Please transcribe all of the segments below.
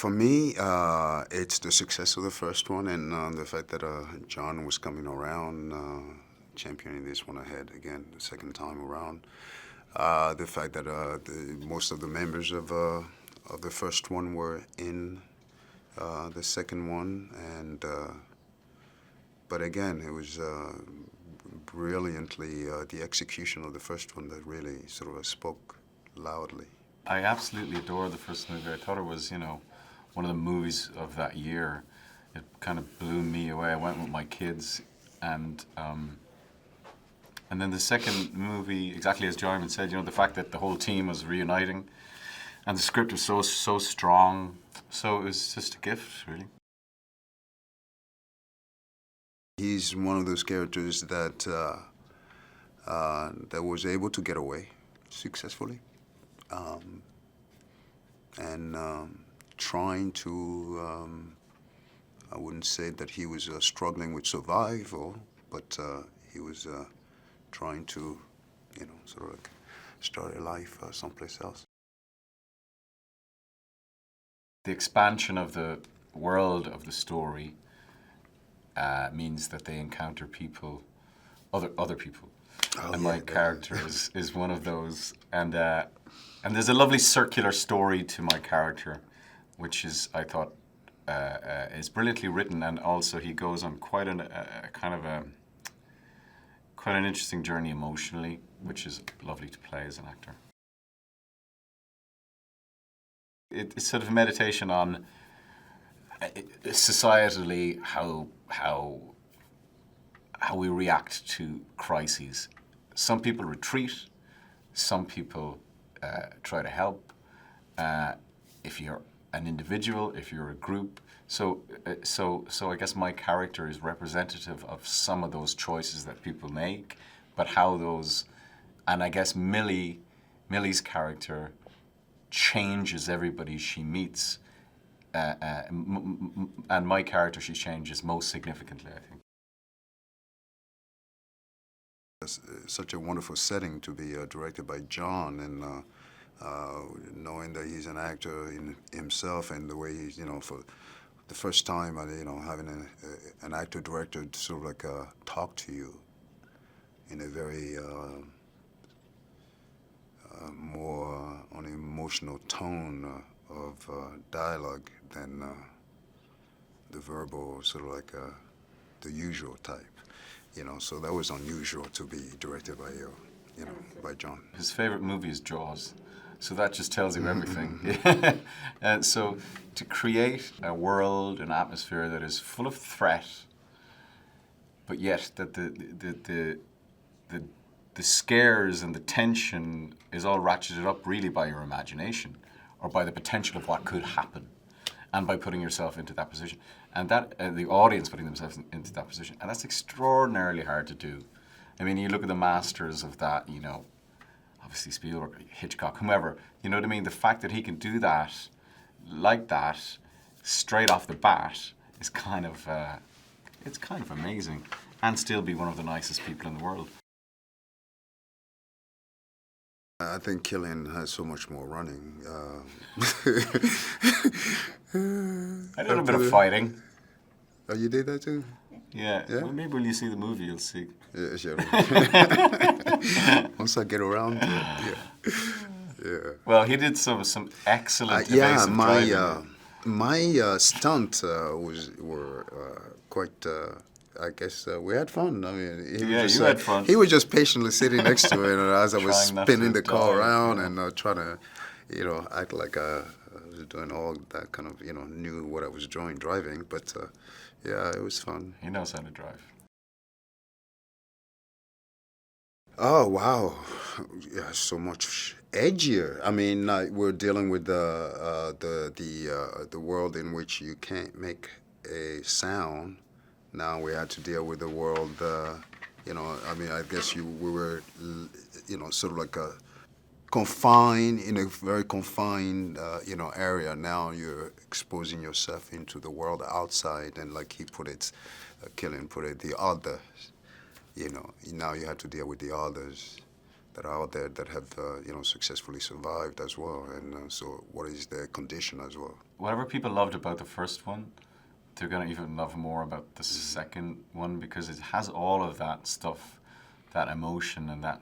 For me, it's the success of the first one and the fact that John was coming around, championing this one ahead again the second time around. The fact that most of the members of the first one were in the second one, and but again, it was brilliantly the execution of the first one that really sort of spoke loudly. I absolutely adore the first movie. I thought it was, one of the movies of that year. It kind of blew me away. I went with my kids, and then the second movie, exactly as Djimon said, the fact that the whole team was reuniting, and the script was so strong. So it was just a gift, really. He's one of those characters that that was able to get away successfully, and trying to, I wouldn't say that he was struggling with survival, but he was trying to, sort of like start a life someplace else. The expansion of the world of the story means that they encounter people, other people, and my character is one of those. And there's a lovely circular story to my character, which is, I thought, is brilliantly written, and also he goes on quite an interesting journey emotionally, which is lovely to play as an actor. It's sort of a meditation on societally how we react to crises. Some people retreat, some people try to help. If you're an individual, if you're a group, so I guess my character is representative of some of those choices that people make, but how those, and I guess Millie's character changes everybody she meets, and my character, she changes most significantly, I think. It's such a wonderful setting to be directed by John, and knowing that he's an actor in himself, and the way he's, for the first time, having an actor-director sort of like talk to you in a very more on an emotional tone of dialogue than the verbal, sort of like the usual type, So that was unusual to be directed by by John. His favorite movie is Jaws, so that just tells you everything. And so to create a world, an atmosphere that is full of threat, but yet that the scares and the tension is all ratcheted up really by your imagination, or by the potential of what could happen, and by putting yourself into that position, and that the audience putting themselves into that position, and that's extraordinarily hard to do. I mean, you look at the masters of that, obviously Spielberg, Hitchcock, whomever. You know what I mean? The fact that he can do that, like that, straight off the bat, is kind of it's kind of amazing, and still be one of the nicest people in the world. I think Cillian has so much more running. I did a bit of fighting. Oh, you did that too? Yeah. Well, maybe when you see the movie, you'll see. Yeah, sure. Once I get around to it, yeah. Well, he did some excellent evasive driving. My stunt were quite. I guess we had fun. I mean, you had fun. He was just patiently sitting next to it, and as I was spinning the car around and trying to, act like I was doing all that kind of, knew what I was driving. But yeah, it was fun. He knows how to drive. Oh wow, yeah, so much edgier. I mean, we're dealing with the world in which you can't make a sound. Now we had to deal with the world, I mean, I guess we were, sort of like confined, in a very confined, area. Now you're exposing yourself into the world outside, and like he put it, Cillian put it, the others, Now you have to deal with the others that are out there that have, successfully survived as well. And so what is their condition as well? whatever people loved about the first one, they're going to even love more about the second one, because it has all of that stuff, that emotion and that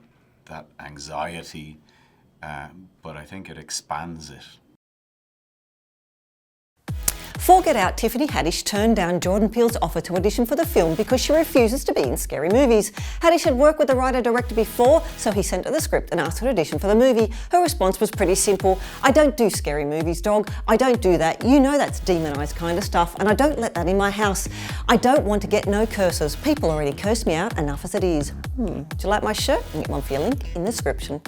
anxiety, but I think it expands it. For Get Out, Tiffany Haddish turned down Jordan Peele's offer to audition for the film because she refuses to be in scary movies. Haddish had worked with the writer-director before, so he sent her the script and asked her to audition for the movie. Her response was pretty simple. I don't do scary movies, dog. I don't do that. You know that's demonised kind of stuff, and I don't let that in my house. I don't want to get no curses. People already curse me out enough as it is. Do you like my shirt? I'll get one for your link in the description.